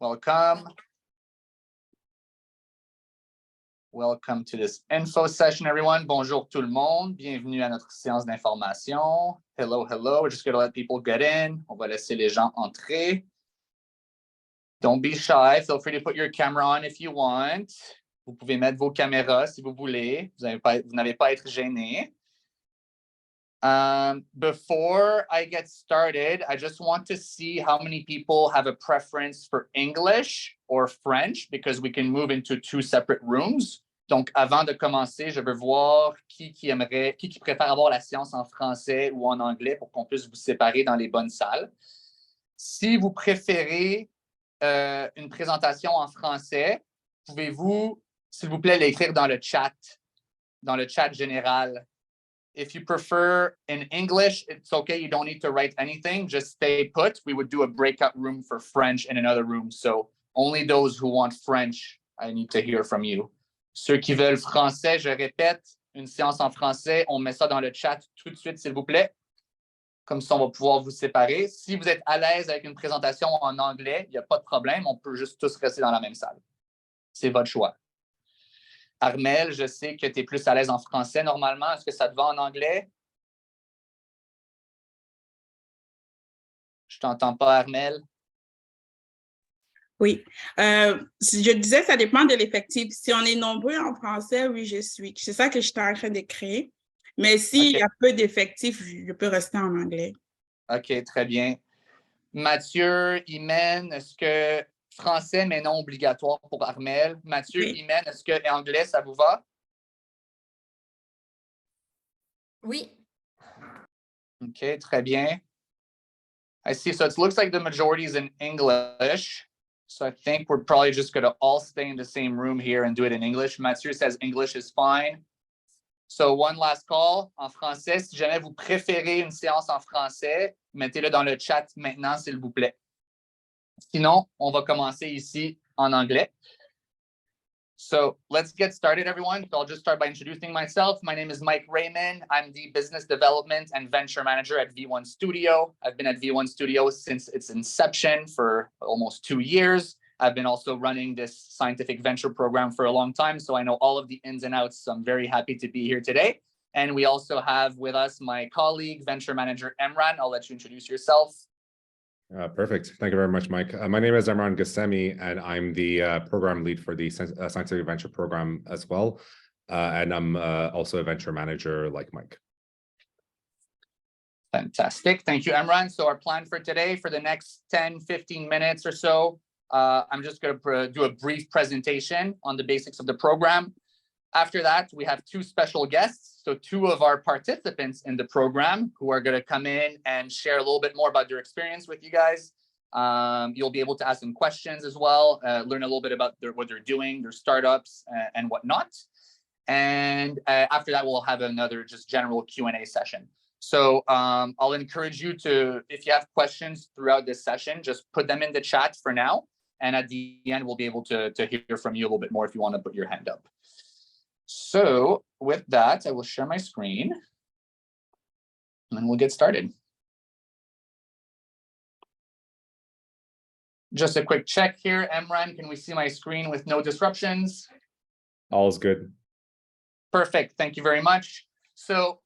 Welcome. Welcome to this info session, everyone. Bonjour tout le monde. Bienvenue à notre séance d'information. Hello, hello. We're just going to let people get in. On va laisser les gens entrer. Don't be shy. Feel free to put your camera on if you want. Vous pouvez mettre vos caméras si vous voulez. Vous n'avez pas à être gêné. Before I get started, I just want to see how many people have a preference for English or French, because we can move into two separate rooms. Donc, avant de commencer, je veux voir qui préfère avoir la séance en français ou en anglais pour qu'on puisse vous séparer dans les bonnes salles. Si vous préférez une présentation en français, pouvez-vous, s'il vous plaît, l'écrire dans le chat général. If you prefer in English, it's okay. You don't need to write anything. Just stay put. We would do a breakout room for French in another room. So only those who want French, I need to hear from you. Ceux qui veulent français, je répète, une séance en français, on met ça dans le chat tout de suite, s'il vous plaît. Comme ça, on va pouvoir vous séparer. Si vous êtes à l'aise avec une présentation en anglais, il n'y a pas de problème. On peut juste tous rester dans la même salle. C'est votre choix. Armel, je sais que tu es plus à l'aise en français normalement. Est-ce que ça te va en anglais? Je t'entends pas, Armel. Oui. Je disais, ça dépend de l'effectif. Si on est nombreux en français, oui, je switch. C'est ça que je suis en train de créer. Mais s'il y a peu d'effectifs, je peux rester en anglais. OK, très bien. Mathieu, Imen, est-ce que français, mais non obligatoire pour Armel? Mathieu, Oui. Imen, est-ce que anglais, ça vous va? Oui. OK, très bien. I see. So it looks like the majority is in English. So I think we're probably just going to all stay in the same room here and do it in English. Mathieu says English is fine. So one last call en français. Si jamais vous préférez une séance en français, mettez-le dans le chat maintenant, s'il vous plaît. Sinon, on va commencer ici en anglais. So let's get started, everyone. So I'll just start by introducing myself. My name is Mike Raymond. I'm the Business Development and Venture Manager at V1 Studio. I've been at V1 Studio since its inception for almost 2 years. I've been also running this scientific venture program for a long time, so I know all of the ins and outs. So I'm very happy to be here today. And we also have with us my colleague, Venture Manager Emran. I'll let you introduce yourself. Perfect. Thank you very much, Mike. My name is Emran Gassemi, and I'm the program lead for the Scientific Venture Program as well. And I'm also a venture manager like Mike. Fantastic. Thank you, Emran. So our plan for today, for the next 10, 15 minutes or so, I'm just going to do a brief presentation on the basics of the program. After that, we have two special guests. So two of our participants in the program who are going to come in and share a little bit more about their experience with you guys. You'll be able to ask them questions as well, learn a little bit about what they're doing, their startups and whatnot. And after that, we'll have another just general Q&A session. So I'll encourage you to, if you have questions throughout this session, just put them in the chat for now. And at the end, we'll be able to hear from you a little bit more if you want to put your hand up. So with that, I will share my screen and then we'll get started. Just a quick check here. Emran, can we see my screen with no disruptions? All is good. Perfect. Thank you very much. So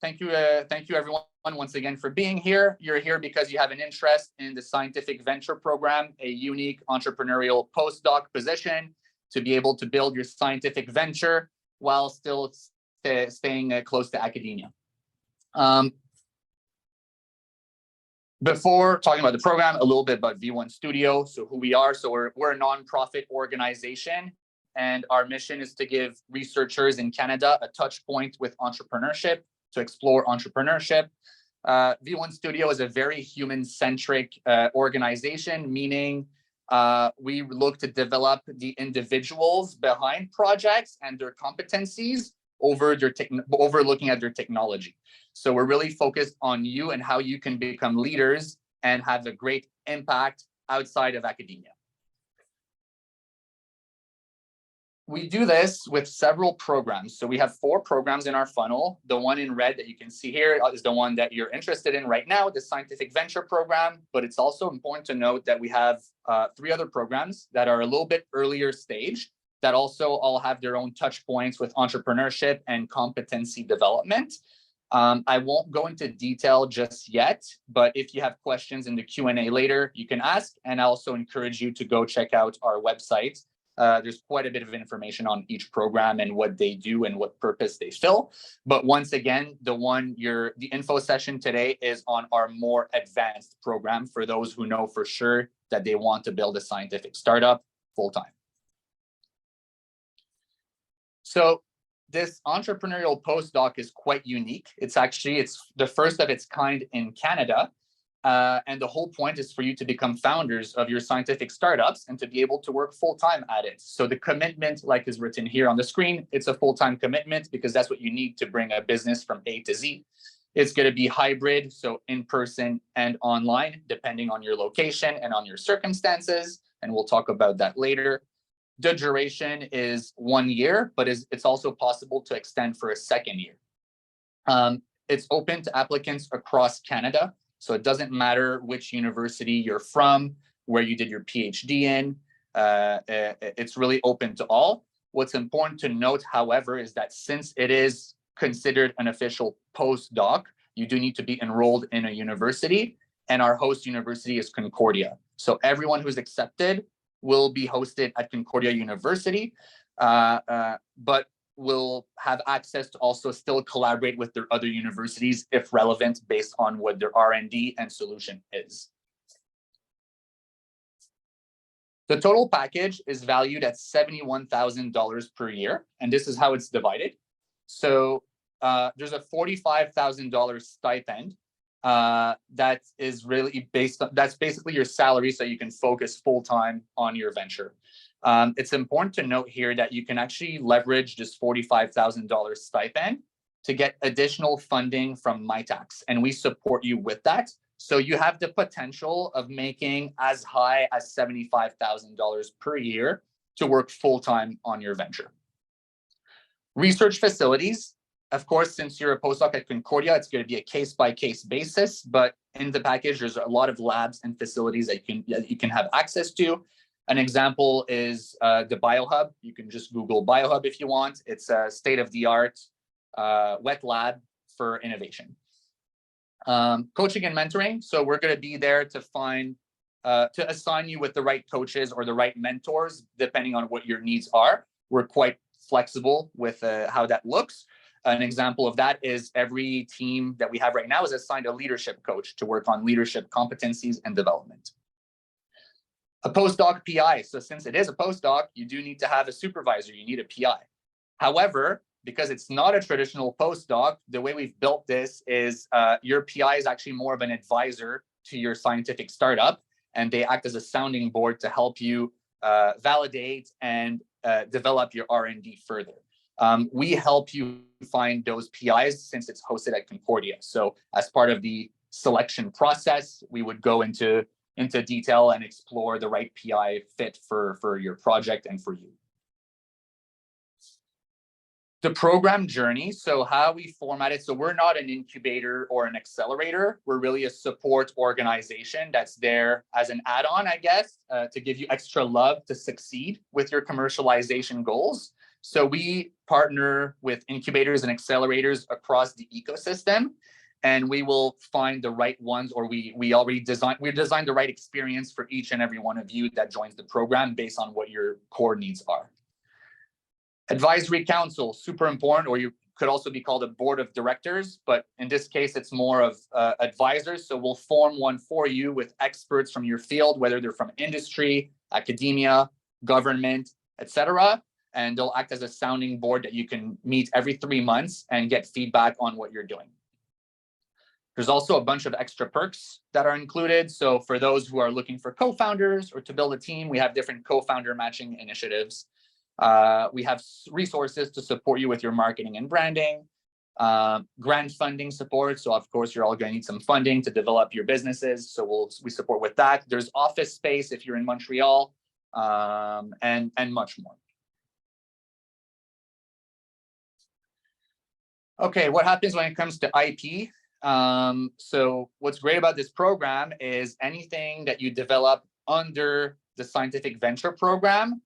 thank you everyone once again for being here. You're here because you have an interest in the Scientific Venture Program, a unique entrepreneurial postdoc position to be able to build your scientific venture while still staying close to academia. Before talking about the program, a little bit about V1 Studio, so who we are. So we're a nonprofit organization, and our mission is to give researchers in Canada a touch point with entrepreneurship, to explore entrepreneurship. V1 Studio is a very human-centric organization, meaning we look to develop the individuals behind projects and their competencies over looking at their technology. So we're really focused on you and how you can become leaders and have a great impact outside of academia. we do this with several programs. So we have 4 programs in our funnel. The one in red that you can see here is the one that you're interested in right now, the Scientific Venture Program. But it's also important to note that we have 3 other programs that are a little bit earlier stage that also all have their own touch points with entrepreneurship and competency development. I won't go into detail just yet, but if you have questions in the Q&A later, you can ask. And I also encourage you to go check out our website. There's quite a bit of information on each program and what they do and what purpose they fill. But once again, the info session today is on our more advanced program for those who know for sure that they want to build a scientific startup full-time. So this entrepreneurial postdoc is quite unique. It's the first of its kind in Canada. And the whole point is for you to become founders of your scientific startups and to be able to work full-time at it. So the commitment, like is written here on the screen, it's a full-time commitment because that's what you need to bring a business from A to Z. It's going to be hybrid, so in person and online, depending on your location and on your circumstances. And we'll talk about that later. The duration is 1 year, but it's also possible to extend for a second year. It's open to applicants across Canada. So it doesn't matter which university you're from, where you did your PhD in. It's really open to all. What's important to note, however, is that since it is considered an official postdoc, you do need to be enrolled in a university, and our host university is Concordia. So everyone who's accepted will be hosted at Concordia University, but will have access to also still collaborate with their other universities if relevant based on what their R&D and solution is. The total package is valued at $71,000 per year, and this is how it's divided. So there's a $45,000 stipend that is really that's basically your salary so you can focus full-time on your venture. It's important to note here that you can actually leverage this $45,000 stipend to get additional funding from MyTax, and we support you with that. So you have the potential of making as high as $75,000 per year to work full-time on your venture. Research facilities, of course, since you're a postdoc at Concordia, it's going to be a case-by-case basis, but in the package, there's a lot of labs and facilities that you can have access to. An example is the BioHub. You can just Google BioHub if you want. It's a state-of-the-art wet lab for innovation. Coaching and mentoring. So we're going to be there to assign you with the right coaches or the right mentors, depending on what your needs are. We're quite flexible with how that looks. An example of that is every team that we have right now is assigned a leadership coach to work on leadership competencies and development. A postdoc PI. So since it is a postdoc, you do need to have a supervisor. You need a PI. However, because it's not a traditional postdoc, the way we've built this is your PI is actually more of an advisor to your scientific startup, and they act as a sounding board to help you validate and develop your R&D further. We help you find those PIs since it's hosted at Concordia. So as part of the selection process, we would go into detail and explore the right PI fit for your project and for you. The program journey, so how we format it, so we're not an incubator or an accelerator. We're really a support organization that's there as an add-on, I guess, to give you extra love to succeed with your commercialization goals. So we partner with incubators and accelerators across the ecosystem, and we will find the right ones, or we design the right experience for each and every one of you that joins the program based on what your core needs are. Advisory council, super important, or you could also be called a board of directors, but in this case, it's more of advisors. So we'll form one for you with experts from your field, whether they're from industry, academia, government, etc. And they'll act as a sounding board that you can meet every 3 months and get feedback on what you're doing. There's also a bunch of extra perks that are included. So for those who are looking for co-founders or to build a team, we have different co-founder matching initiatives. We have resources to support you with your marketing and branding, grant funding support. So of course, you're all going to need some funding to develop your businesses. So we support with that. There's office space if you're in Montreal, and much more. Okay, what happens when it comes to IP? So what's great about this program is anything that you develop under the scientific venture program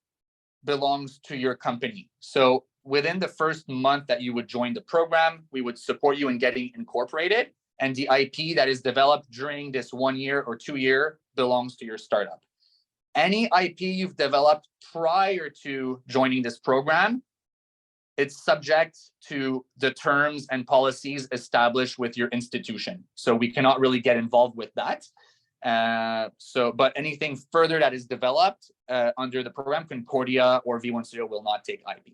belongs to your company. So within the first month that you would join the program, we would support you in getting incorporated, and the IP that is developed during this 1 year or 2 year belongs to your startup. Any IP you've developed prior to joining this program, it's subject to the terms and policies established with your institution. So we cannot really get involved with that. But anything further that is developed under the program, Concordia or V1 Studio will not take IP.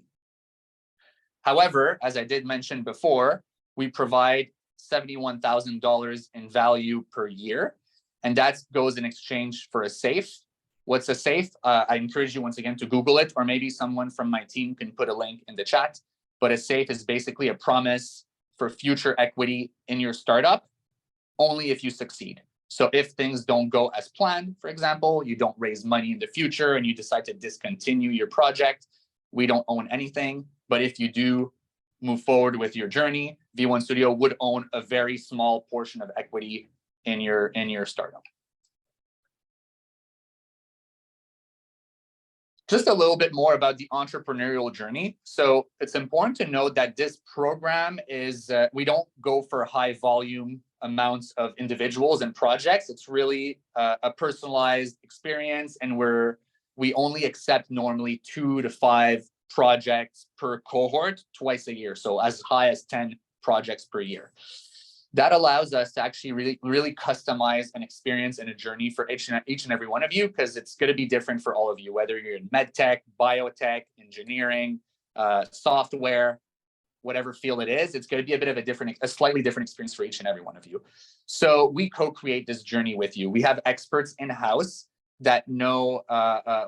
However, as I did mention before, we provide $71,000 in value per year, and that goes in exchange for a safe. What's a safe? I encourage you once again to Google it, or maybe someone from my team can put a link in the chat. But a safe is basically a promise for future equity in your startup, only if you succeed. So if things don't go as planned, for example, you don't raise money in the future and you decide to discontinue your project, we don't own anything. But if you do move forward with your journey, V1 Studio would own a very small portion of equity in your startup. Just a little bit more about the entrepreneurial journey. So it's important to note that this program is, we don't go for high volume amounts of individuals and projects. It's really a personalized experience, and we only accept normally 2 to 5 projects per cohort twice a year. So as high as 10 projects per year. That allows us to actually really customize an experience and a journey for each and every one of you, because it's going to be different for all of you, whether you're in medtech, biotech, engineering, software, whatever field it is. It's going to be a bit of a slightly different experience for each and every one of you. So we co-create this journey with you. We have experts in-house that know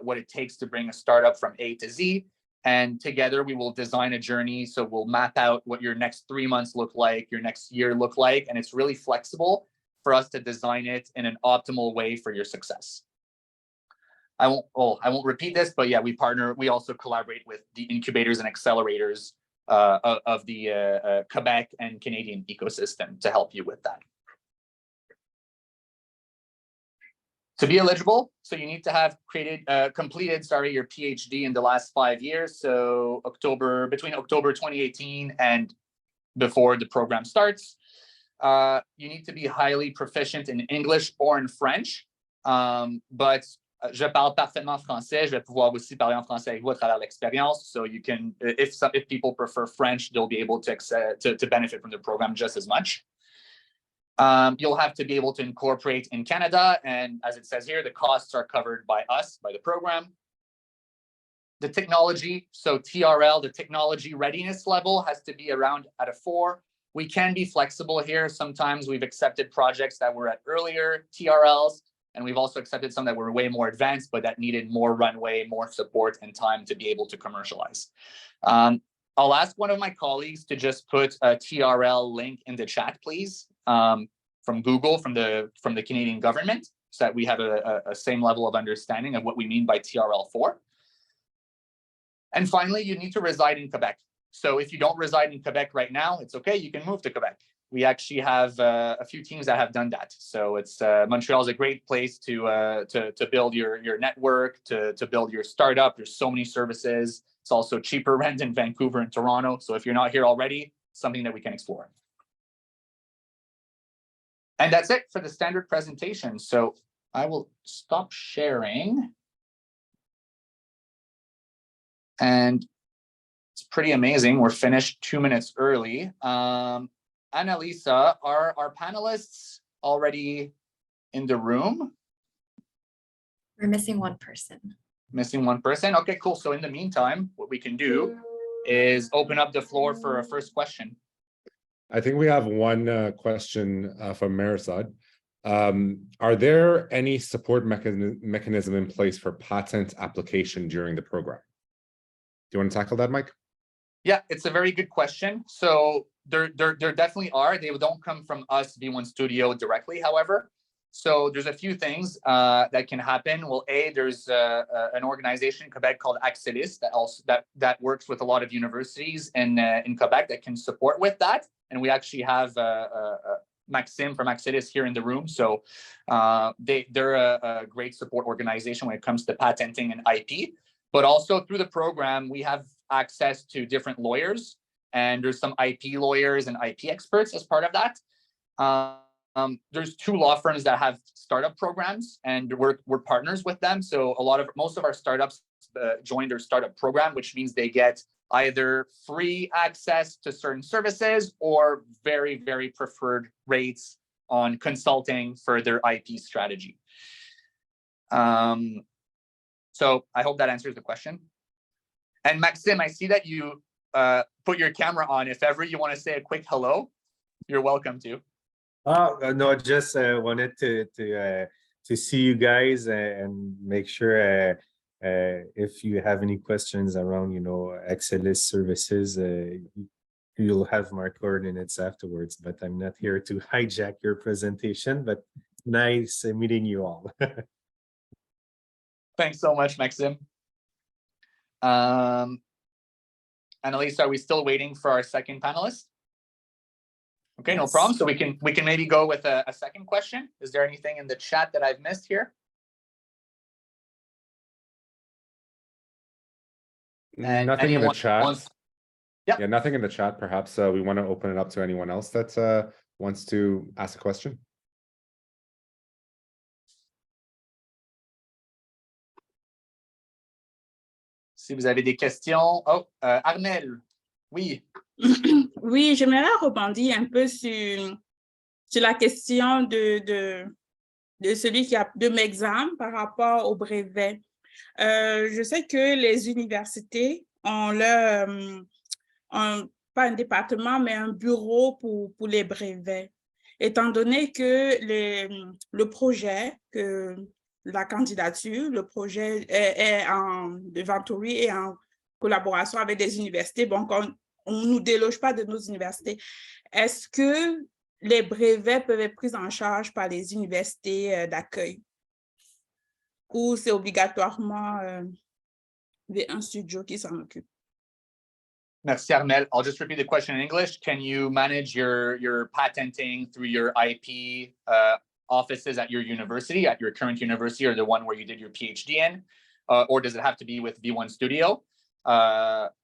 what it takes to bring a startup from A to Z. And together we will design a journey. So we'll map out what your next 3 months look like, your next year look like, and it's really flexible for us to design it in an optimal way for your success. I won't repeat this, but yeah, we also collaborate with the incubators and accelerators of the Quebec and Canadian ecosystem to help you with that. To be eligible, so you need to have completed your PhD in the last 5 years. So between October 2018 and before the program starts. You need to be highly proficient in English or in French. But je parle parfaitement français. Je vais pouvoir aussi parler en français avec vous à travers l'expérience. So you can, if people prefer French, they'll be able to benefit from the program just as much. You'll have to be able to incorporate in Canada, and as it says here, the costs are covered by us, by the program. The technology, so TRL, the technology readiness level has to be around at a 4. We can be flexible here. Sometimes we've accepted projects that were at earlier TRLs, and we've also accepted some that were way more advanced, but that needed more runway, more support, and time to be able to commercialize. I'll ask one of my colleagues to just put a TRL link in the chat, please, from Google, from the Canadian government, so that we have a same level of understanding of what we mean by TRL4. And finally, you need to reside in Quebec. So if you don't reside in Quebec right now, it's okay, you can move to Quebec. We actually have a few teams that have done that. So it's Montreal is a great place to build your network, to build your startup. There's so many services. It's also cheaper rent in Vancouver and Toronto. So if you're not here already, something that we can explore. And that's it for the standard presentation. So I will stop sharing. And it's pretty amazing. We're finished 2 minutes early. Annalisa, are our panelists already in the room? We're missing one person. Missing one person? Okay, cool. So in the meantime, what we can do is open up the floor for a first question. I think we have one question from Marisad. Are there any support mechanism in place for patent application during the program? Do you want to tackle that, Mike? Yeah, it's a very good question. So there definitely are. They don't come from us, V1 Studio, directly, however. So there's a few things that can happen. Well, there's an organization in Quebec called Axelis that works with a lot of universities in Quebec that can support with that. And we actually have Maxime from Axelis here in the room. So they're a great support organization when it comes to patenting and IP. But also through the program, we have access to different lawyers, and there's some IP lawyers and IP experts as part of that. There's 2 law firms that have startup programs, and we're partners with them. So most of our startups joined their startup program, which means they get either free access to certain services or very, very preferred rates on consulting for their IP strategy. So I hope that answers the question. And Maxime, I see that you put your camera on. If ever you want to say a quick hello, you're welcome to. No, just wanted to see you guys and make sure if you have any questions around, Axelis services, you'll have my coordinates afterwards. But I'm not here to hijack your presentation. But nice meeting you all. Thanks so much, Maxime. Annalise, are we still waiting for our second panelist? Okay, yes. No problem. So we can maybe go with a second question. Is there anything in the chat that I've missed here? Nothing in the chat. Yeah, nothing in the chat. Perhaps we want to open it up to anyone else that wants to ask a question. Si vous avez des questions. Oh, Armel, oui. Oui, j'aimerais rebondir un peu sur la question de celui qui a de m'examen par rapport au brevet. Je sais que les universités ont pas un département, mais un bureau pour les brevets. Étant donné que le projet, la candidature, le projet est de Venturi et en collaboration avec des universités, bon, on ne nous déloge pas de nos universités. Est-ce que les brevets peuvent être pris en charge par les universités d'accueil? Ou c'est obligatoirement un studio qui s'en occupe? Merci, Armel. I'll just repeat the question in English. Can you manage your patenting through your IP offices at your university, at your current university, or the one where you did your PhD in? Or does it have to be with V1 Studio?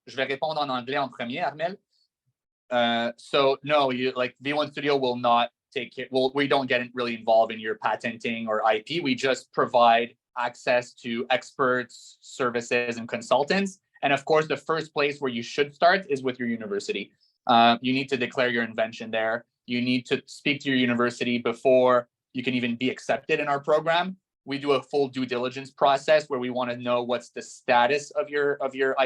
Je vais répondre en anglais en premier, Armel. So no, V1 Studio will not take it. Well, we don't get really involved in your patenting or IP. We just provide access to experts, services, and consultants. And of course, the first place where you should start is with your university. You need to declare your invention there. You need to speak to your university before you can even be accepted in our program. We do a full due diligence process where we want to know what's the status of your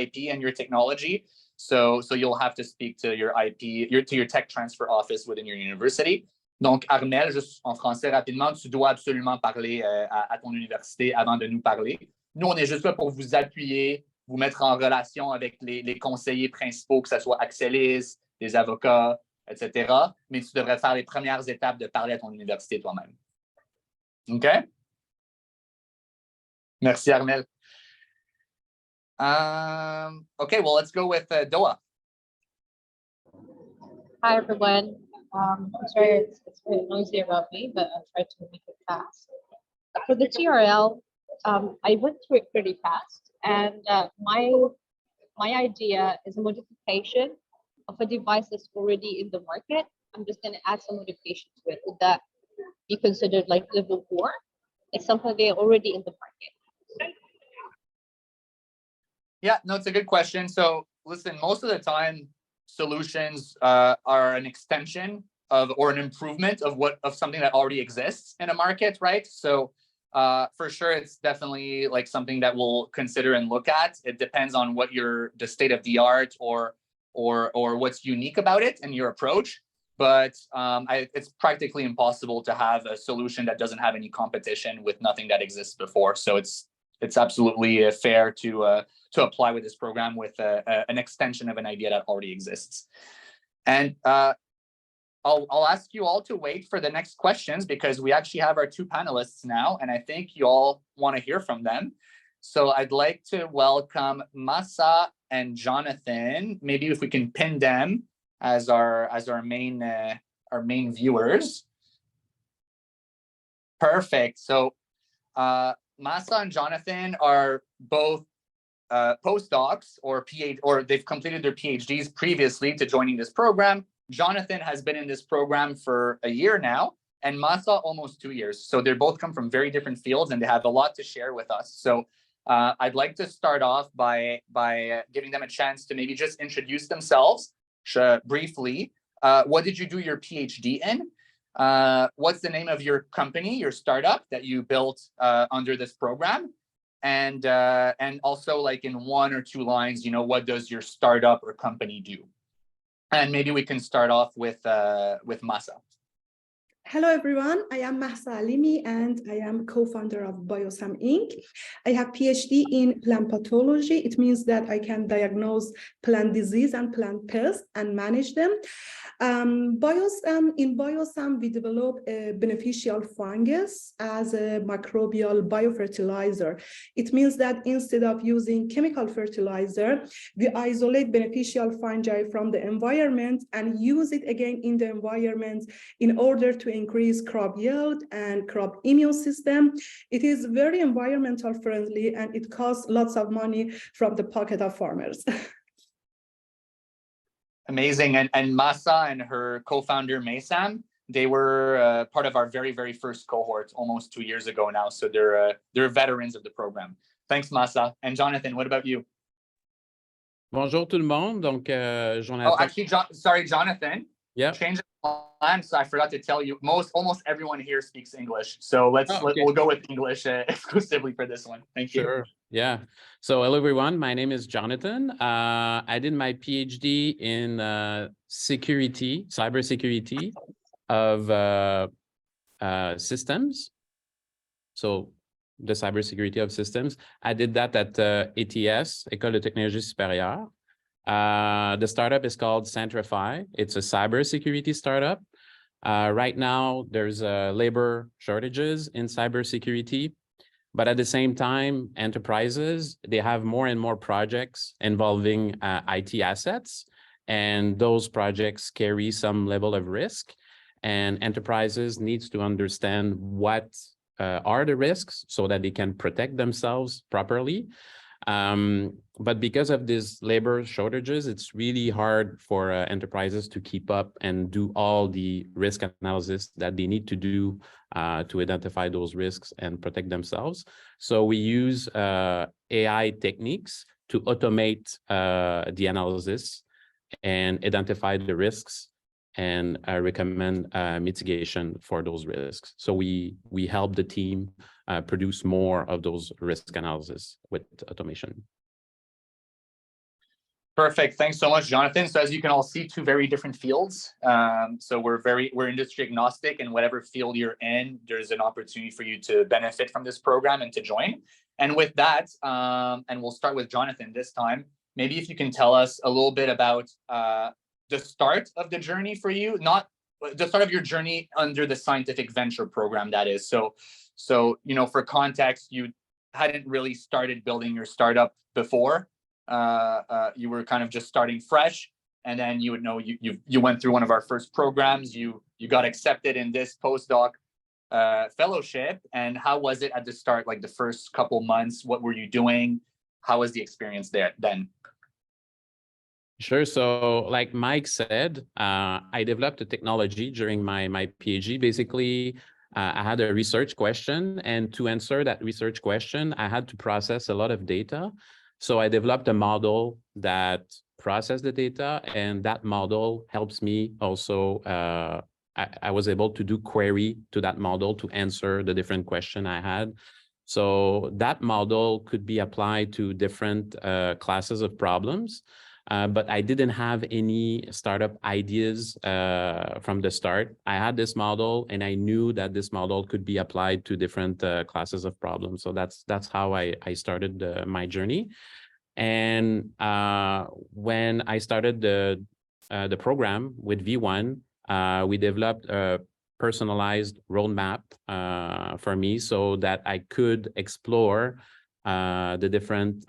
IP and your technology. So you'll have to speak to your IP, to your tech transfer office within your university. Donc, Armel, juste en français rapidement, tu dois absolument parler à ton université avant de nous parler. Nous, on est juste là pour vous appuyer, vous mettre en relation avec les conseillers principaux, que ce soit Axelis, des avocats, etc. Mais tu devrais faire les premières étapes de parler à ton université toi-même. OK? Merci, Armel. Okay, well, let's go with Doa. Hi, everyone. I'm sorry it's very noisy around me, but I'll try to make it fast. For the TRL, I went through it pretty fast, and my idea is a modification of a device that's already in the market. I'm just going to add some modification to it. Would that be considered like level 4? It's something they're already in the market. Yeah, no, it's a good question. So listen, most of the time, solutions are an extension of or an improvement of something that already exists in a market, right? So for sure, it's definitely like something that we'll consider and look at. It depends on what the state of the art or what's unique about it and your approach. But it's practically impossible to have a solution that doesn't have any competition with nothing that exists before. So it's absolutely fair to apply with this program with an extension of an idea that already exists. And I'll ask you all to wait for the next questions because we actually have our two panelists now, and I think you all want to hear from them. So I'd like to welcome Masa and Jonathan. Maybe if we can pin them as our main viewers. Perfect. So Masa and Jonathan are both postdocs or they've completed their PhDs previously to joining this program. Jonathan has been in this program for a year now, and Masa almost 2 years. So they both come from very different fields, and they have a lot to share with us. So I'd like to start off by giving them a chance to maybe just introduce themselves briefly. What did you do your PhD in? What's the name of your company, your startup that you built under this program? And also, like, in 1 or 2 lines, you know, what does your startup or company do? And maybe we can start off with Masa. Hello, everyone. I am Mahsa Alimi, and I am co-founder of Biosam Inc. I have PhD in plant pathology. It means that I can diagnose plant disease and plant pests and manage them. In Biosam, we develop a beneficial fungus as a microbial biofertilizer. It means that instead of using chemical fertilizer, we isolate beneficial fungi from the environment and use it again in the environment in order to increase crop yield and crop immune system. It is very environmental friendly, and it costs lots of money from the pocket of farmers. Amazing. And Masa and her co-founder Maysam, they were part of our very, very first cohort almost 2 years ago now. So they're veterans of the program. Thanks, Masa. And Jonathan, what about you? Bonjour tout le monde. Donc, Jonathan. Oh, actually, sorry, Jonathan. Yeah. Change the plan. So I forgot to tell you, almost everyone here speaks English. So we'll go with English exclusively for this one. Thank you. Sure. Yeah. So hello, everyone. My name is Jonathan. I did my PhD in cybersecurity of systems. So the cybersecurity of systems. I did that at ETS, École de Technologie Supérieure. The startup is called Centrify. It's a cybersecurity startup. Right now, there's labor shortages in cybersecurity, but at the same time, enterprises, they have more and more projects involving IT assets, and those projects carry some level of risk, and enterprises needs to understand what are the risks so that they can protect themselves properly. But because of these labor shortages, it's really hard for enterprises to keep up and do all the risk analysis that they need to do to identify those risks and protect themselves. So we use AI techniques to automate the analysis and identify the risks and recommend mitigation for those risks. So we help the team produce more of those risk analysis with automation. Perfect. Thanks so much, Jonathan. So as you can all see, 2 very different fields. So we're industry agnostic, and whatever field you're in, there's an opportunity for you to benefit from this program and to join. And with that, and we'll start with Jonathan this time, maybe if you can tell us a little bit about the start of the journey for you, not the start of your journey under the scientific venture program, that is. So, you know, for context, you hadn't really started building your startup before. You were kind of just starting fresh, and then you went through one of our first programs. You got accepted in this postdoc fellowship. And how was it at the start, like the first couple months? What were you doing? How was the experience there then? Sure. So like Mike said, I developed a technology during my PhD. Basically, I had a research question, and to answer that research question, I had to process a lot of data. So I developed a model that processed the data, and that model helps me also. I was able to do query to that model to answer the different question I had. So that model could be applied to different classes of problems. But I didn't have any startup ideas from the start. I had this model, and I knew that this model could be applied to different classes of problems. So that's how I started my journey. And when I started the program with V1, we developed a personalized roadmap for me so that I could explore the different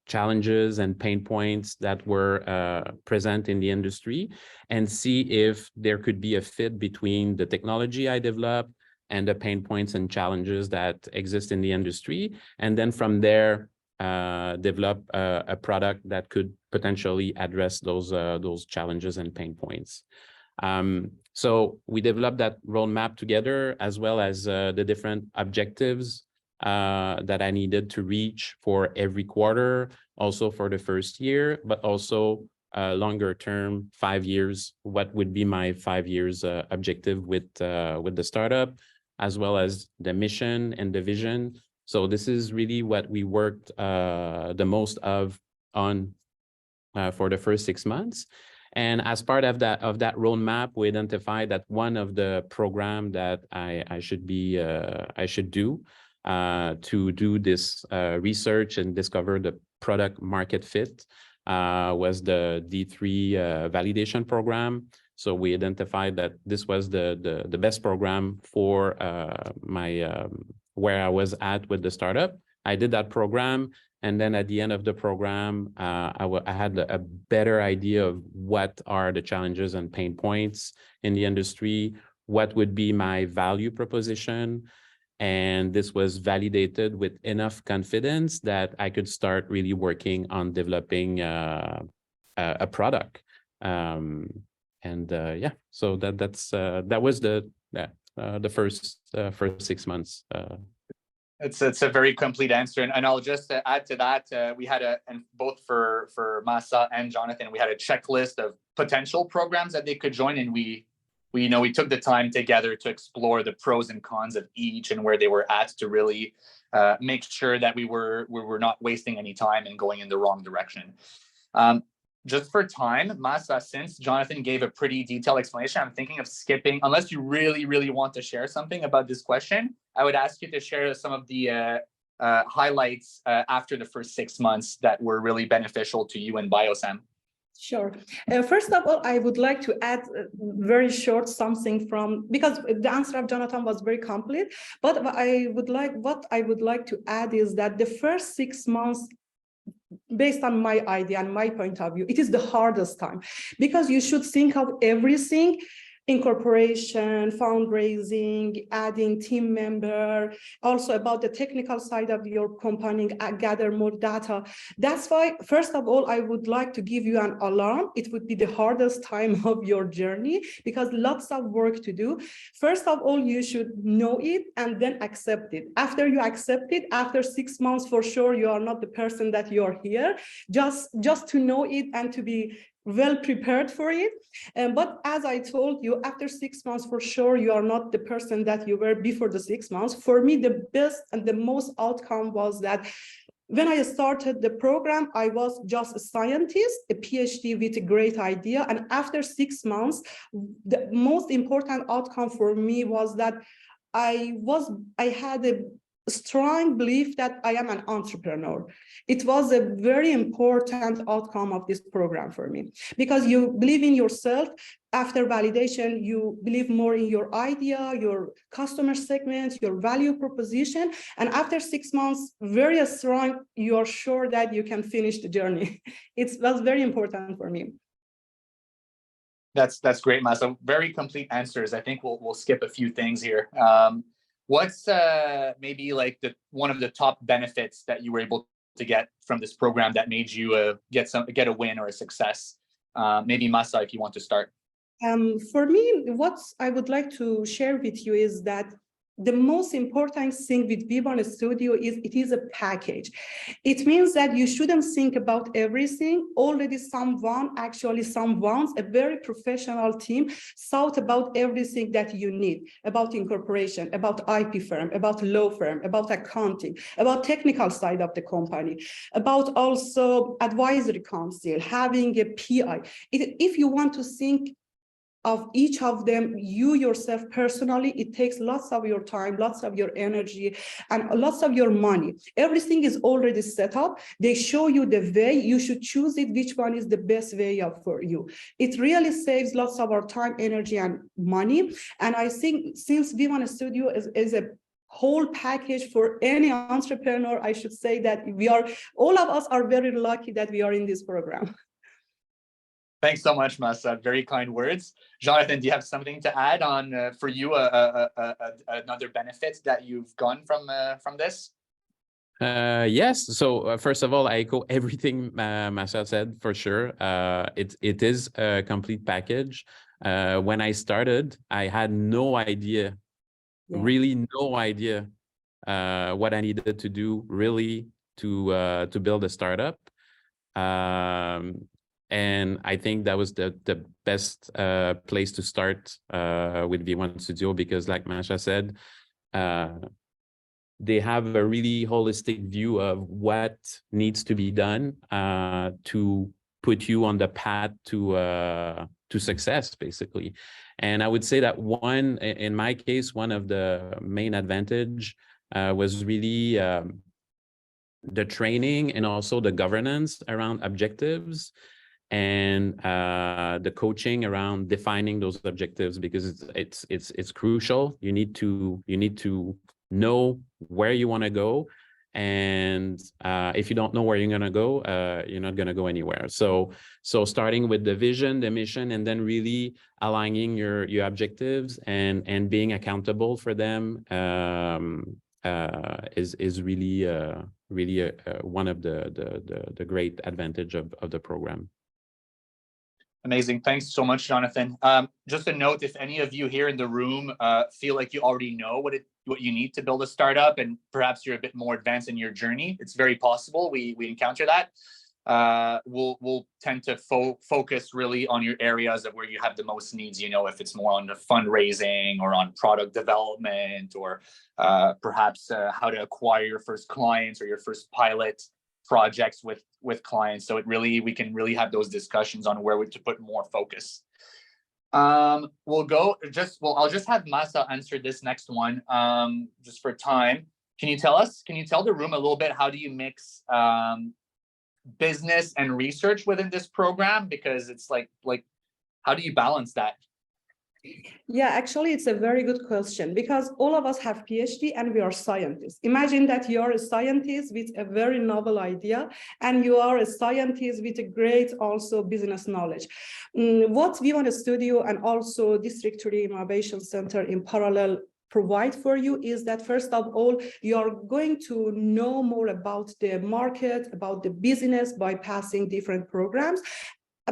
challenges and pain points that were present in the industry and see if there could be a fit between the technology I developed and the pain points and challenges that exist in the industry. And then from there, develop a product that could potentially address those challenges and pain points. So we developed that roadmap together, as well as the different objectives that I needed to reach for every quarter, also for the first year, but also longer term, 5 years, what would be my 5 years objective with the startup, as well as the mission and the vision. So this is really what we worked the most on for the first 6 months. And as part of that roadmap, we identified that one of the program that I should do to do this research and discover the product market fit was the D3 validation program. So we identified that this was the best program for where I was at with the startup. I did that program, and then at the end of the program, I had a better idea of what are the challenges and pain points in the industry, what would be my value proposition, and this was validated with enough confidence that I could start really working on developing a product. Yeah, so that was the first 6 months. It's a very complete answer, and I'll just add to that. We had and both for Massa and Jonathan, we had a checklist of potential programs that they could join, and we took the time together to explore the pros and cons of each and where they were at to really make sure that we were not wasting any time and going in the wrong direction. Just for time, Massa, since Jonathan gave a pretty detailed explanation, I'm thinking of skipping, unless you really, really want to share something about this question, I would ask you to share some of the highlights after the first 6 months that were really beneficial to you and Biosam. Sure. First of all, I would like to add very short something because the answer of Jonathan was very complete, but what I would like to add is that the first 6 months, based on my idea and my point of view, it is the hardest time because you should think of everything: incorporation, fundraising, adding team member, also about the technical side of your company, gather more data. That's why, first of all, I would like to give you an alarm. It would be the hardest time of your journey because lots of work to do. First of all, you should know it and then accept it. After you accept it, after 6 months, for sure, you are not the person that you're here. Just to know it and to be well prepared for it. But as I told you, after 6 months, for sure, you are not the person that you were before the 6 months. For me, the best and the most outcome was that when I started the program, I was just a scientist, a PhD with a great idea. And after 6 months, the most important outcome for me was that I had a strong belief that I am an entrepreneur. It was a very important outcome of this program for me because you believe in yourself. After validation, you believe more in your idea, your customer segment, your value proposition. And after 6 months, very strong, you are sure that you can finish the journey. It was very important for me. That's great, Massa. Very complete answers. I think we'll skip a few things here. What's maybe like one of the top benefits that you were able to get from this program that made you get a win or a success? Maybe Massa, if you want to start. For me, what I would like to share with you is that the most important thing with V1 Studio is it is a package. It means that you shouldn't think about everything. Already someone, a very professional team, thought about everything that you need, about incorporation, about IP firm, about law firm, about accounting, about technical side of the company, about also advisory council, having a PI. If you want to think of each of them, you yourself personally, it takes lots of your time, lots of your energy, and lots of your money. Everything is already set up. They show you the way. You should choose it, which one is the best way for you. It really saves lots of our time, energy, and money. And I think since V1 Studio is a whole package for any entrepreneur, I should say that all of us are very lucky that we are in this program. Thanks so much, Masa. Very kind words. Jonathan, do you have something to add on for you, another benefit that you've gotten from this? Yes. So first of all, I echo everything Masa said for sure. It is a complete package. When I started, I had no idea, really no idea what I needed to do really to build a startup. And I think that was the best place to start with V1 Studio, because like Masha said, they have a really holistic view of what needs to be done to put you on the path to success, basically. And I would say that in my case, one of the main advantage was really the training and also the governance around objectives, and the coaching around defining those objectives, because it's crucial. You need to know where you want to go, and if you don't know where you're going to go, you're not going to go anywhere. So starting with the vision, the mission, and then really aligning your objectives and being accountable for them is really one of the great advantage of the program. Amazing. Thanks so much, Jonathan. Just a note, if any of you here in the room feel like you already know what you need to build a startup, and perhaps you're a bit more advanced in your journey, it's very possible. We encounter that. We'll tend to focus really on your areas of where you have the most needs, if it's more on the fundraising or on product development, or perhaps how to acquire your first clients or your first pilot projects with clients. So we can really have those discussions on where to put more focus. I'll just have Masa answer this next one, just for time. Can you tell the room a little bit, how do you mix business and research within this program? Because it's like how do you balance that? Yeah, actually, it's a very good question, because all of us have PhD and we are scientists. Imagine that you are a scientist with a very novel idea, and you are a scientist with a great also business knowledge. What V1 Studio and also District 3 Innovation Center in parallel provide for you is that, first of all, you are going to know more about the market, about the business by passing different programs.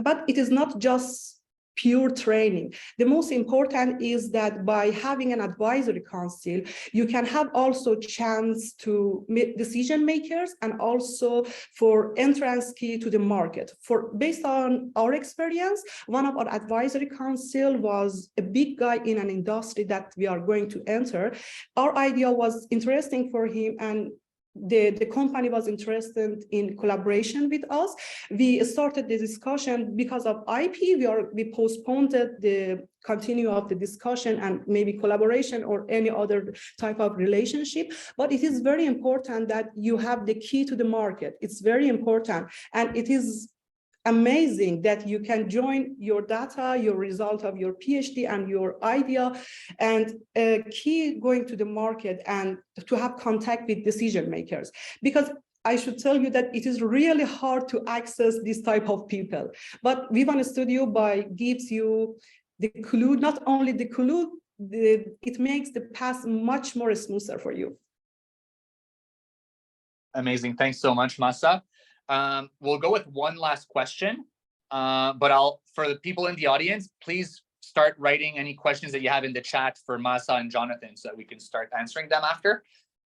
But it is not just pure training. The most important is that by having an advisory council, you can have also chance to meet decision makers and also for entrance key to the market. Based on our experience, one of our advisory council was a big guy in an industry that we are going to enter. Our idea was interesting for him, and the company was interested in collaboration with us. We started the discussion because of IP. We postponed the continue of the discussion and maybe collaboration or any other type of relationship. But it is very important that you have the key to the market. It's very important, and it is amazing that you can join your data, your result of your PhD and your idea, and key going to the market and to have contact with decision makers. Because I should tell you that it is really hard to access this type of people. But V1 Studio gives you the clue, not only the clue, it makes the path much more smoother for you. Amazing. Thanks so much, Masa. We'll go with one last question, but for the people in the audience, please start writing any questions that you have in the chat for Masa and Jonathan so that we can start answering them after.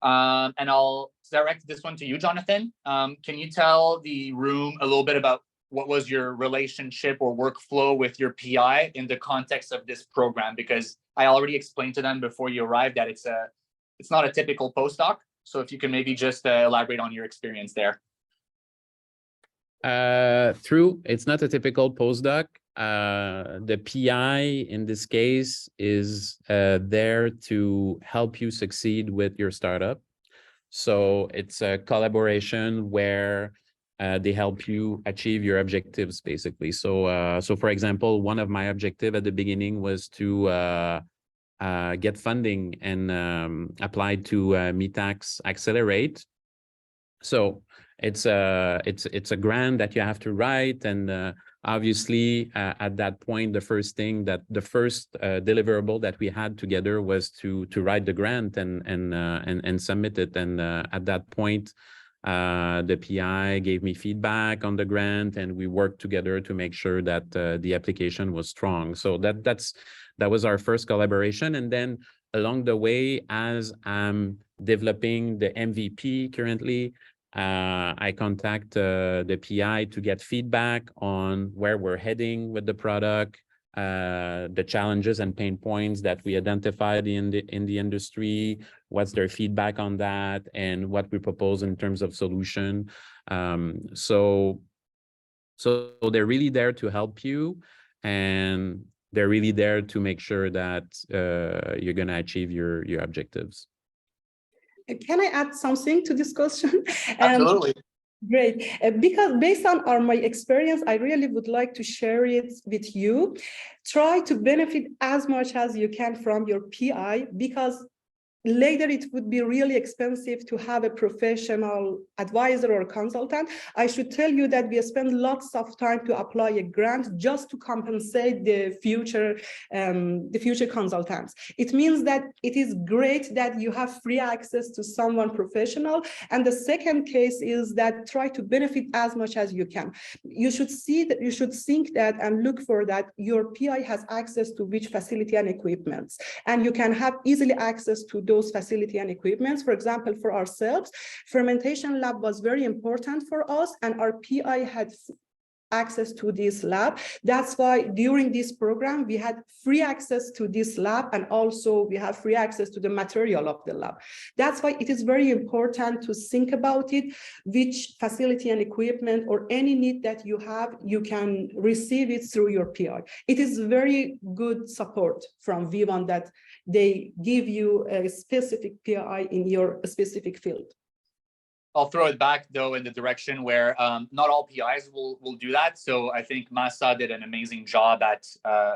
And I'll direct this one to you, Jonathan. Can you tell the room a little bit about what was your relationship or workflow with your PI in the context of this program? Because I already explained to them before you arrived that it's not a typical postdoc. So if you can maybe just elaborate on your experience there. It's not a typical postdoc. The PI in this case is there to help you succeed with your startup. So it's a collaboration where they help you achieve your objectives, basically. So, so for example, one of my objectives at the beginning was to get funding and apply to MeTax Accelerate. So it's a grant that you have to write, and obviously at that point, the first deliverable that we had together was to write the grant and submit it. And at that point, the PI gave me feedback on the grant, and we worked together to make sure that the application was strong. So that was our first collaboration. And then along the way, as I'm developing the MVP currently, I contact the PI to get feedback on where we're heading with the product, the challenges and pain points that we identified in the industry, what's their feedback on that, and what we propose in terms of solution. So they're really there to help you, and they're really there to make sure that you're going to achieve your objectives. Can I add something to this question? Absolutely. Great. Because based on my experience, I really would like to share it with you. Try to benefit as much as you can from your PI, because later it would be really expensive to have a professional advisor or consultant. I should tell you that we spend lots of time to apply a grant just to compensate the future consultants. It means that it is great that you have free access to someone professional. And the second case is that try to benefit as much as you can. You should see that, you should think that and look for that your PI has access to which facility and equipments, and you can have easily access to those facility and equipments. For example, for ourselves, fermentation lab was very important for us, and our PI had access to this lab. That's why during this program, we had free access to this lab, and also we have free access to the material of the lab. That's why it is very important to think about it, which facility and equipment or any need that you have, you can receive it through your PI. It is very good support from V1 that they give you a specific PI in your specific field. I'll throw it back though in the direction where not all PIs will do that. So I think Masa did an amazing job at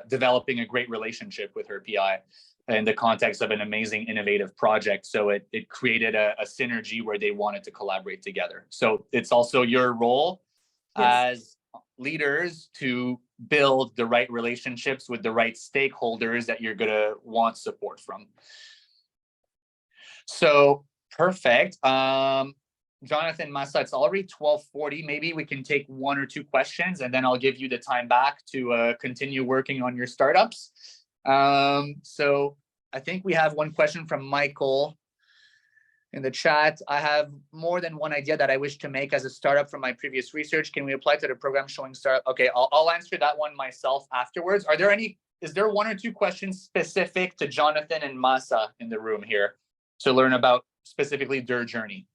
developing a great relationship with her PI in the context of an amazing innovative project. So it created a synergy where they wanted to collaborate together. So it's also your role as leaders to build the right relationships with the right stakeholders that you're going to want support from. So perfect. Jonathan, Masa, it's already 12:40. Maybe we can take one or two questions, and then I'll give you the time back to continue working on your startups. So I think we have one question from Michael in the chat. I have more than one idea that I wish to make as a startup from my previous research. Can we apply to the program showing startup? Okay, I'll answer that one myself afterwards. Is there one or two questions specific to Jonathan and Masa in the room here to learn about specifically their journey?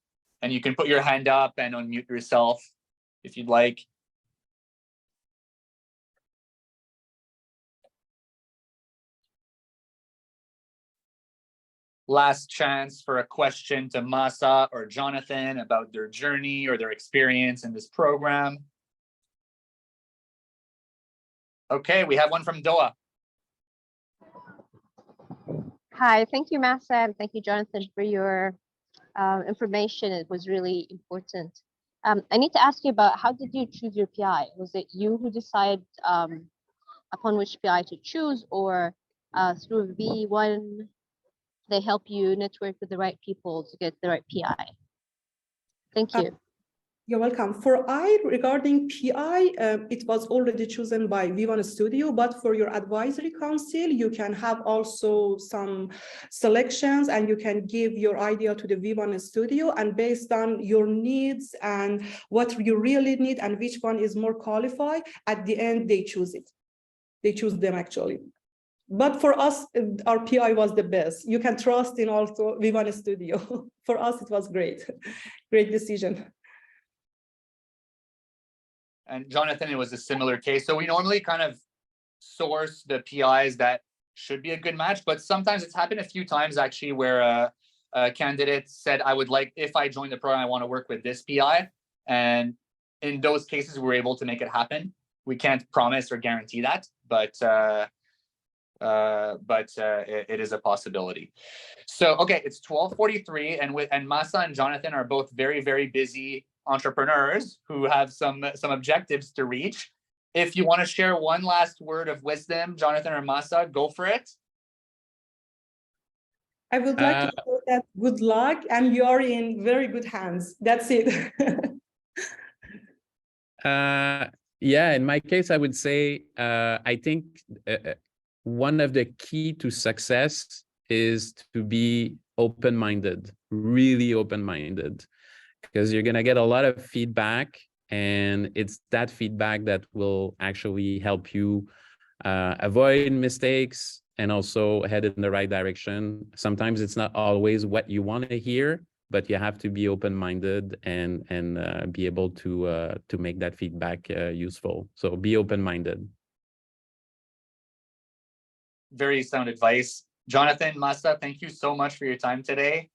And you can put your hand up and unmute yourself if you'd like. Last chance for a question to Masa or Jonathan about their journey or their experience in this program. Okay, we have one from Doha. Hi, thank you, Masa, and thank you, Jonathan, for your information. It was really important. I need to ask you about, how did you choose your PI? Was it you who decided upon which PI to choose, or through V1, they help you network with the right people to get the right PI? Thank you. You're welcome. Regarding PI, it was already chosen by V1 Studio, but for your advisory council, you can have also some selections, and you can give your idea to the V1 Studio, and based on your needs and what you really need and which one is more qualified, at the end, they choose it. They choose them actually. But for us, our PI was the best. You can trust in also V1 Studio. For us, it was great. Great decision. And Jonathan, it was a similar case. So we normally kind of source the PIs that should be a good match, but sometimes it's happened a few times actually where a candidate said, I would like, if I join the program, I want to work with this PI. And in those cases, we're able to make it happen. We can't promise or guarantee that, but it is a possibility. So, okay, it's 12:43, and Masa and Jonathan are both very, very busy entrepreneurs who have some objectives to reach. If you want to share one last word of wisdom, Jonathan or Masa, go for it. I would like to say that good luck, and you are in very good hands. That's it. Yeah, in my case, I would say I think one of the key to success is to be open-minded, really open-minded, because you're gonna get a lot of feedback, and it's that feedback that will actually help you avoid mistakes and also head in the right direction. Sometimes it's not always what you want to hear, but you have to be open-minded and be able to make that feedback useful. So be open-minded. Very sound advice. Jonathan, Masa, thank you so much for your time today.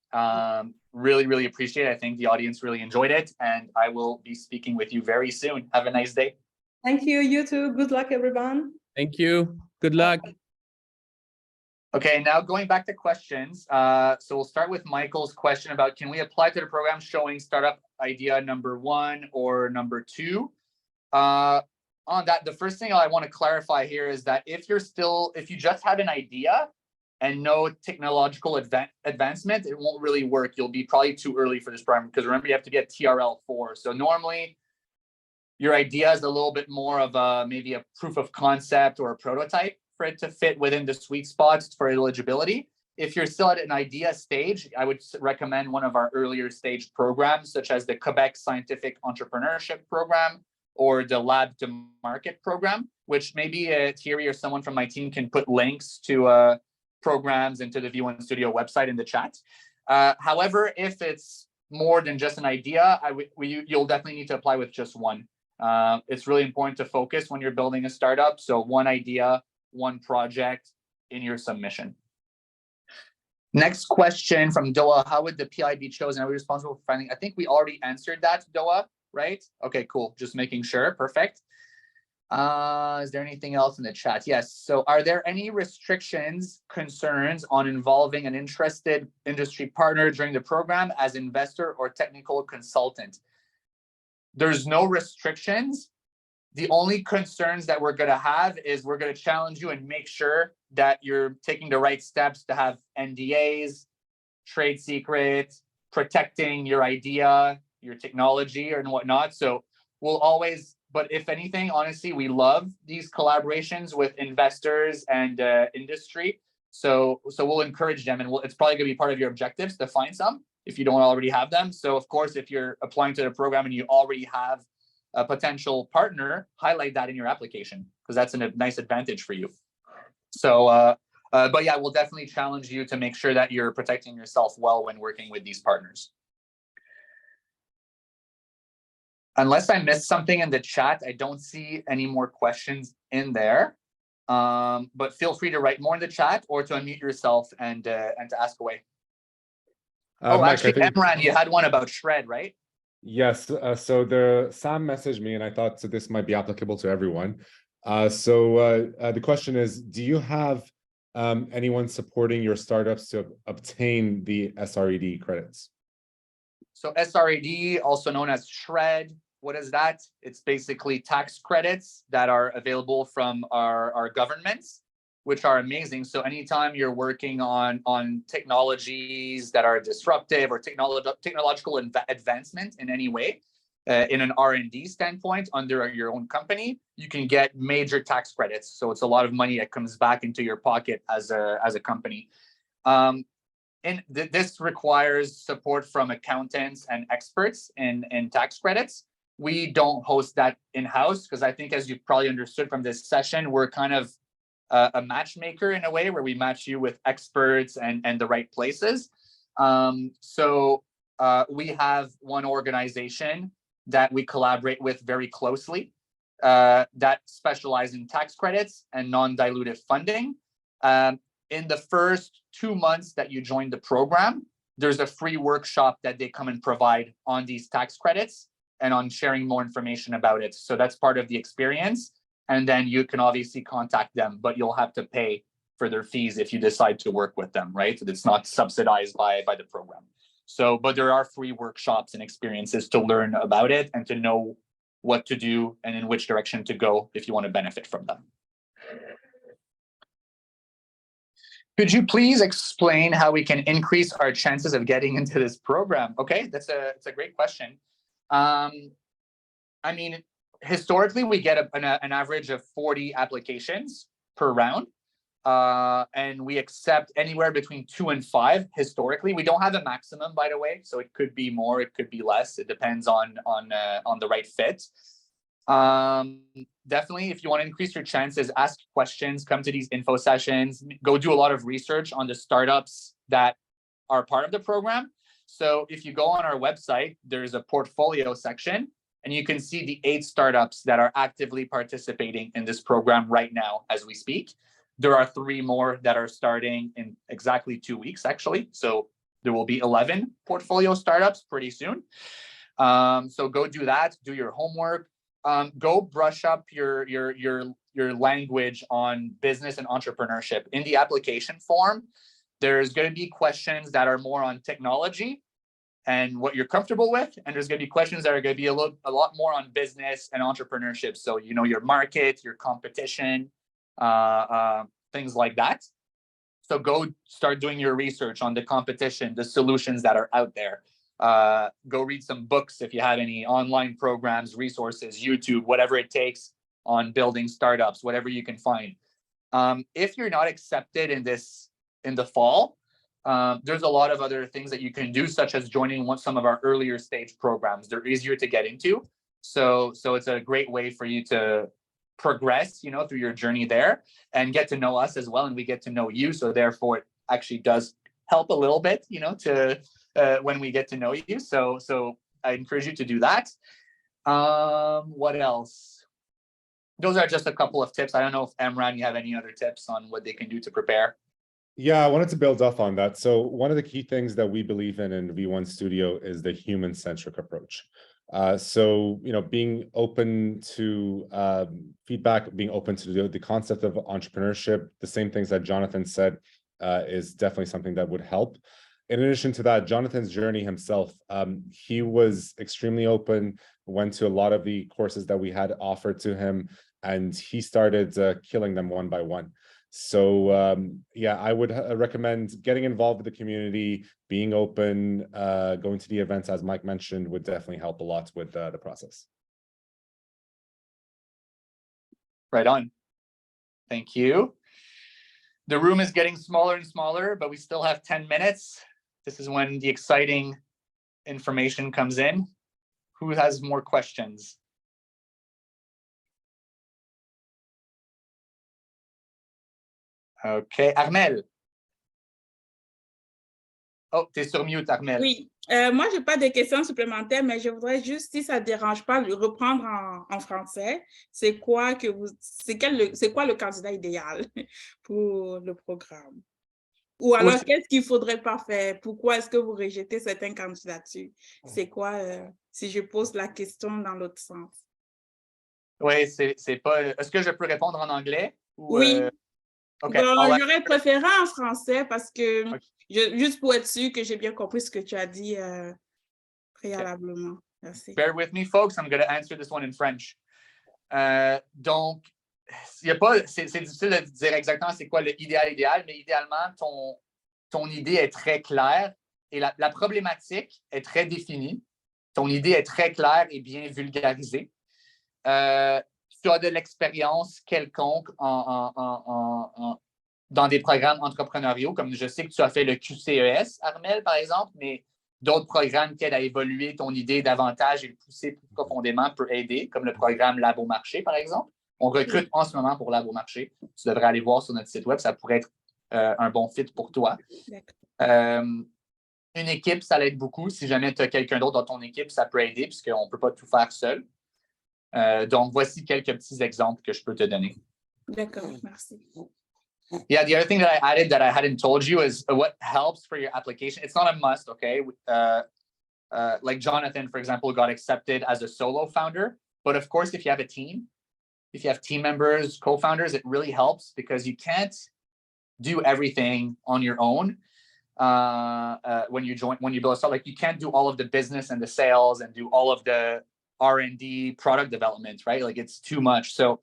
Really, really appreciate it. I think the audience really enjoyed it, and I will be speaking with you very soon. Have a nice day. Thank you. You too. Good luck, everyone. Thank you. Good luck. Okay, now going back to questions. So we'll start with Michael's question about, can we apply to the program showing startup idea number 1 or number 2? On that, the first thing I want to clarify here is that if you just had an idea and no technological advancement, it won't really work. You'll be probably too early for this program, because remember, you have to get TRL 4. So normally your idea is a little bit more of maybe a proof of concept or a prototype for it to fit within the sweet spots for eligibility. If you're still at an idea stage, I would recommend one of our earlier stage programs, such as the Quebec Scientific Entrepreneurship Program or the Lab to Market program, which maybe Thierry or someone from my team can put links to programs into the V1 Studio website in the chat. However, if it's more than just an idea, you'll definitely need to apply with just one. It's really important to focus when you're building a startup. So one idea, one project in your submission. Next question from Doa: how would the PI be chosen? Are we responsible for finding? I think we already answered that, Doa, right? Okay, cool. Just making sure. Perfect. Is there anything else in the chat? Yes. So are there any restrictions, concerns on involving an interested industry partner during the program as investor or technical consultant? There's no restrictions. The only concerns that we're going to have is we're going to challenge you and make sure that you're taking the right steps to have NDAs, trade secrets, protecting your idea, your technology, and whatnot. So we'll always, but if anything, honestly, we love these collaborations with investors and industry. So we'll encourage them, and it's probably going to be part of your objectives to find some if you don't already have them. So of course, if you're applying to the program and you already have a potential partner, highlight that in your application, because that's a nice advantage for you. So, but yeah, we'll definitely challenge you to make sure that you're protecting yourself well when working with these partners. Unless I missed something in the chat, I don't see any more questions in there. But feel free to write more in the chat or to unmute yourself and to ask away. Mike, actually, Emran, you had one about Shred, right? Yes. So Sam messaged me, and I thought this might be applicable to everyone. The question is, do you have anyone supporting your startups to obtain the SRED credits? So SRED, also known as Shred, what is that? It's basically tax credits that are available from our governments, which are amazing. So anytime you're working on technologies that are disruptive or technological advancement in any way, in an R&D standpoint under your own company, you can get major tax credits. So it's a lot of money that comes back into your pocket as a company. And this requires support from accountants and experts in tax credits. We don't host that in-house because I think, as you probably understood from this session, we're kind of a matchmaker in a way where we match you with experts and the right places. So we have one organization that we collaborate with very closely. that specialize in tax credits and non-dilutive funding. In the first 2 months that you join the program, there's a free workshop that they come and provide on these tax credits and on sharing more information about it. So that's part of the experience. And then you can obviously contact them, but you'll have to pay for their fees if you decide to work with them, right? It's not subsidized by the program. So, but there are free workshops and experiences to learn about it and to know what to do and in which direction to go if you want to benefit from them. Could you please explain how we can increase our chances of getting into this program? Okay, it's a great question. I mean, historically, we get an average of 40 applications per round. And we accept anywhere between 2 and 5 historically. We don't have a maximum, by the way, so it could be more, it could be less. It depends on the right fit. Definitely, if you want to increase your chances, ask questions, come to these info sessions, go do a lot of research on the startups that are part of the program. So if you go on our website, there's a portfolio section, and you can see the 8 startups that are actively participating in this program right now as we speak. There are 3 more that are starting in exactly 2 weeks, actually. So there will be 11 portfolio startups pretty soon. So go do that, do your homework, go brush up your language on business and entrepreneurship. In the application form, there's going to be questions that are more on technology and what you're comfortable with. And there's going to be questions that are going to be a lot more on business and entrepreneurship. So, you know, your market, your competition, things like that. So go start doing your research on the competition, the solutions that are out there. Go read some books if you have any online programs, resources, YouTube, whatever it takes on building startups, whatever you can find. If you're not accepted in the fall, there's a lot of other things that you can do, such as joining some of our earlier stage programs. They're easier to get into. So it's a great way for you to progress, you know, through your journey there and get to know us as well. And we get to know you. So therefore, it actually does help a little bit, you know, to when we get to know you. So I encourage you to do that. What else? Those are just a couple of tips. I don't know if Emran, you have any other tips on what they can do to prepare? Yeah, I wanted to build off on that. So one of the key things that we believe in V1 Studio is the human-centric approach. So, you know, being open to feedback, being open to the concept of entrepreneurship, the same things that Jonathan said is definitely something that would help. In addition to that, Jonathan's journey himself, he was extremely open, went to a lot of the courses that we had offered to him, and he started killing them one by one. So yeah, I would recommend getting involved with the community, being open, going to the events, as Mike mentioned, would definitely help a lot with the process. Right on. Thank you. The room is getting smaller and smaller, but we still have 10 minutes. This is when the exciting information comes in. Who has more questions? OK. Armel. Oh, tu es sur mute, Armel. Oui, moi, je n'ai pas de questions supplémentaires, mais je voudrais juste, si ça ne dérange pas, le reprendre en français. C'est quoi le candidat idéal pour le programme? Ou alors, qu'est-ce qu'il ne faudrait pas faire? Pourquoi est-ce que vous rejetez certaines candidatures? C'est quoi, si je pose la question dans l'autre sens? Oui, c'est pas... Est-ce que je peux répondre en anglais? Ou, oui. Okay. J'aurais préféré en français parce que, juste pour être sûr que j'ai bien compris ce que tu as dit préalablement. Merci. Bear with me, folks. I'm going to answer this one in French. Donc, c'est difficile de dire exactement c'est quoi le idéal, mais idéalement, ton idée est très claire et la problématique est très définie. Ton idée est très claire et bien vulgarisée. Tu as de l'expérience quelconque dans des programmes entrepreneuriaux, comme je sais que tu as fait le QCES, Armel, par exemple, mais d'autres programmes qui aident à évoluer ton idée davantage et le pousser plus profondément peut aider, comme le programme Labo Marché, par exemple. On recrute en ce moment pour Labo Marché. Tu devrais aller voir sur notre site web, ça pourrait être un bon fit pour toi. Une équipe, ça l'aide beaucoup. Si jamais tu as quelqu'un d'autre dans ton équipe, ça peut aider, puisqu'on ne peut pas tout faire seul. Donc, voici quelques petits exemples que je peux te donner. D'accord, merci. Yeah, the other thing that I added that I hadn't told you is what helps for your application. It's not a must, okay? Like Jonathan, for example, got accepted as a solo founder. But of course, if you have a team, if you have team members, co-founders, it really helps because you can't do everything on your own. When you build a startup, like you can't do all of the business and the sales and do all of the R&D product development, right? Like it's too much. So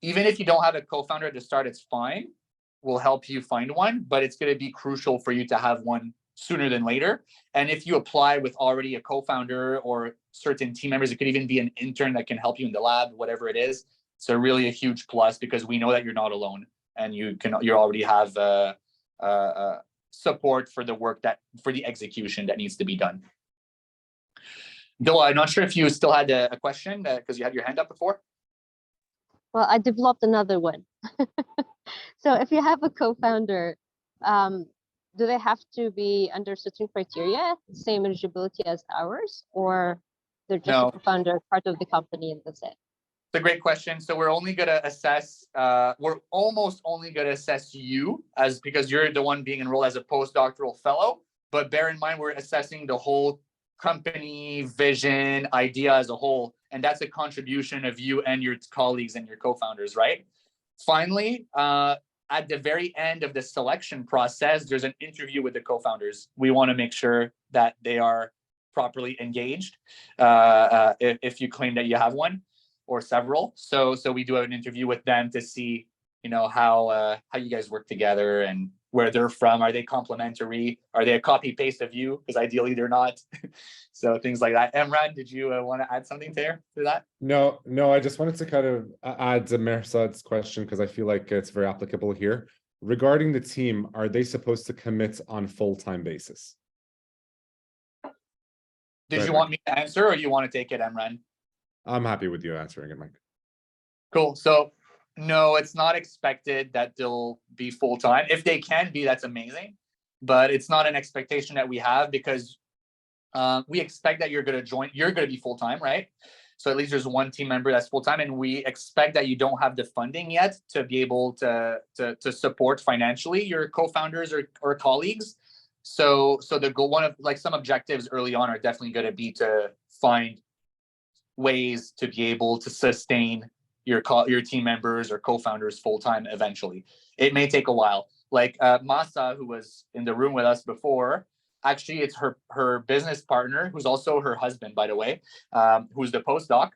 even if you don't have a co-founder to start, it's fine. We'll help you find one, but it's going to be crucial for you to have one sooner than later. And if you apply with already a co-founder or certain team members, it could even be an intern that can help you in the lab, whatever it is. So really a huge plus because we know that you're not alone and you already have support for the work for the execution that needs to be done. Doa, I'm not sure if you still had a question because you had your hand up before. Well, I developed another one. So if you have a co-founder, do they have to be under certain criteria, same eligibility as ours, or they're just No. a co-founder, part of the company and that's it? It's a great question. So we're only going to assess, we're almost only going to assess you because you're the one being enrolled as a postdoctoral fellow. But bear in mind, we're assessing the whole company, vision, idea as a whole. And that's a contribution of you and your colleagues and your co-founders, right? Finally, at the very end of the selection process, there's an interview with the co-founders. We want to make sure that they are properly engaged if you claim that you have one or several. So we do have an interview with them to see, how you guys work together and where they're from. Are they complementary? Are they a copy paste of you? Because ideally they're not. So things like that. Emran, did you want to add something to that? No, I just wanted to kind of add to Mersad's question because I feel like it's very applicable here. Regarding the team, are they supposed to commit on full-time basis? Did you want me to answer or you want to take it, Emran? I'm happy with you answering it, Mike. Cool. So no, it's not expected that they'll be full-time. If they can be, that's amazing. But it's not an expectation that we have because we expect that you're going to join. You're going to be full-time, right? So at least there's one team member that's full-time, and we expect that you don't have the funding yet to be able to support financially your co-founders or colleagues. So the goal, one of like some objectives early on are definitely going to be to find ways to be able to sustain your team members or co-founders full-time eventually. It may take a while. Like Masa, who was in the room with us before, actually it's her business partner, who's also her husband, by the way, who's the postdoc.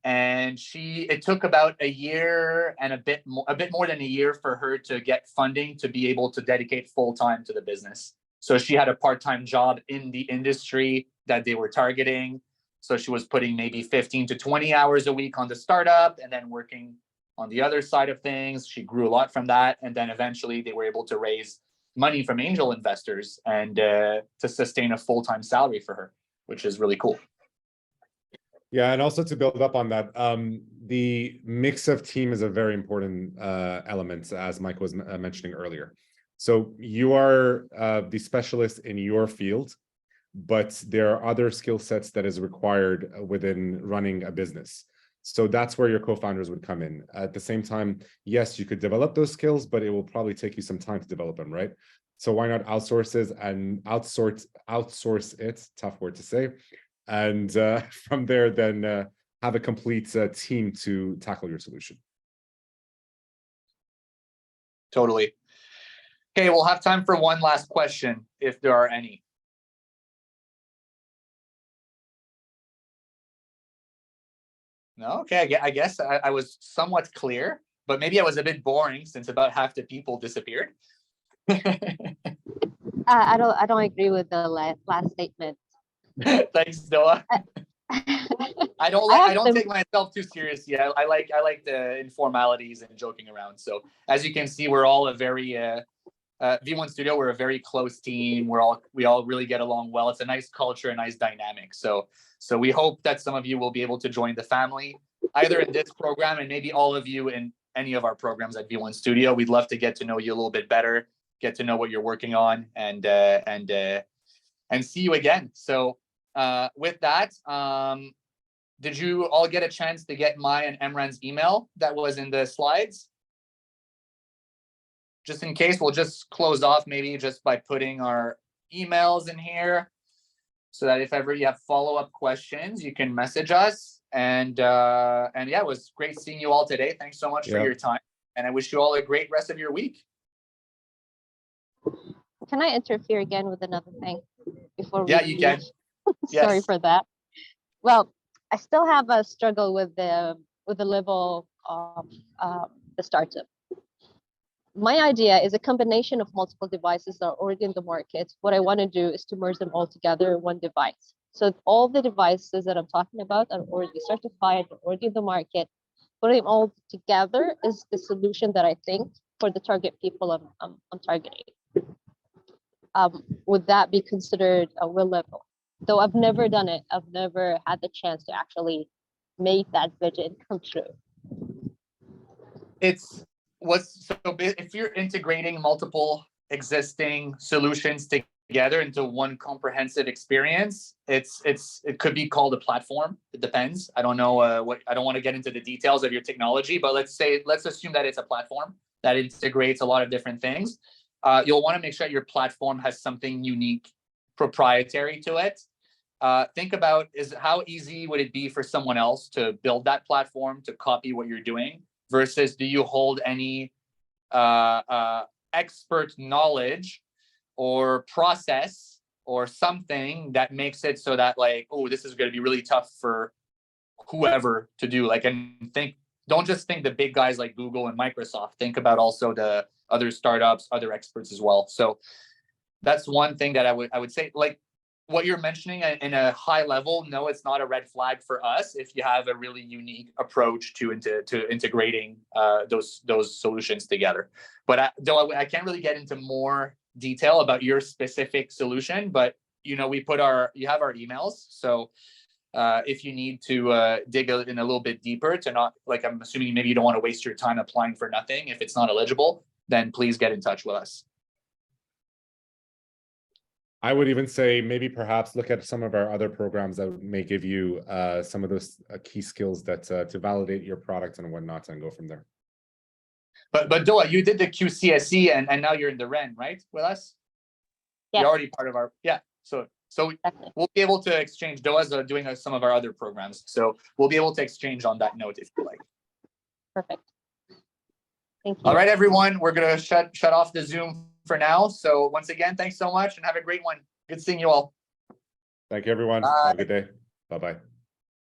And it took about a year and a bit more than a year for her to get funding to be able to dedicate full-time to the business. So she had a part-time job in the industry that they were targeting. So she was putting maybe 15 to 20 hours a week on the startup and then working on the other side of things. She grew a lot from that. And then eventually they were able to raise money from angel investors and to sustain a full-time salary for her, which is really cool. Yeah, and also to build up on that, the mix of team is a very important element, as Mike was mentioning earlier. So you are the specialist in your field, but there are other skill sets that is required within running a business. So that's where your co-founders would come in. At the same time, yes, you could develop those skills, but it will probably take you some time to develop them, right? So why not outsource it, tough word to say, and from there then have a complete team to tackle your solution. Totally. Okay, we'll have time for one last question if there are any. No, okay, I guess I was somewhat clear, but maybe I was a bit boring since about half the people disappeared. I don't agree with the last statement. Thanks, Noah. I don't take myself too seriously. I like the informalities and joking around. So as you can see, we're all a very V1 Studio. We're a very close team. We all really get along well. It's a nice culture, a nice dynamic. So we hope that some of you will be able to join the family, either in this program and maybe all of you in any of our programs at V1 Studio. We'd love to get to know you a little bit better, get to know what you're working on, and see you again. So with that, did you all get a chance to get my and Emran's email that was in the slides? Just in case, we'll just close off maybe just by putting our emails in here so that if ever you have follow-up questions, you can message us. And yeah, it was great seeing you all today. Thanks so much for your time. And I wish you all a great rest of your week. Can I interfere again with another thing before we Yeah, you can. Sorry Yes. for that. Well, I still have a struggle with the level of the startup. My idea is a combination of multiple devices that are already in the market. What I want to do is to merge them all together in one device. So all the devices that I'm talking about are already certified, already in the market. Putting them all together is the solution that I think for the target people I'm targeting. Would that be considered a will level? Though I've never done it, I've never had the chance to actually make that vision come true. It's if you're integrating multiple existing solutions together into one comprehensive experience, it could be called a platform. It depends. I don't know I don't want to get into the details of your technology, but let's assume that it's a platform that integrates a lot of different things. You'll want to make sure your platform has something unique, proprietary to it. Think about how easy would it be for someone else to build that platform, to copy what you're doing, versus do you hold any expert knowledge or process or something that makes it so that like, oh, this is going to be really tough for whoever to do. Like, and don't just think the big guys like Google and Microsoft. Think about also the other startups, other experts as well. So that's one thing that I would say, like what you're mentioning in a high level. No, it's not a red flag for us if you have a really unique approach to integrating those solutions together. But though I can't really get into more detail about your specific solution, but you have our emails. So if you need to dig in a little bit deeper to not, like, I'm assuming maybe you don't want to waste your time applying for nothing if it's not eligible, then please get in touch with us. I would even say maybe perhaps look at some of our other programs that may give you some of those key skills that to validate your product and whatnot, and go from there. But Doa, you did the QCSE and now you're in the REN, right, with us? Yes. You're already part of our, yeah. So Exactly. we'll be able to exchange. Doa's doing some of our other programs. So we'll be able to exchange on that note if you like. Perfect. Thank you. All right, everyone, we're going to shut off the Zoom for now. So once again, thanks so much and have a great one. Good seeing you all. Thank you, everyone. Bye. Have a good day. Bye-bye.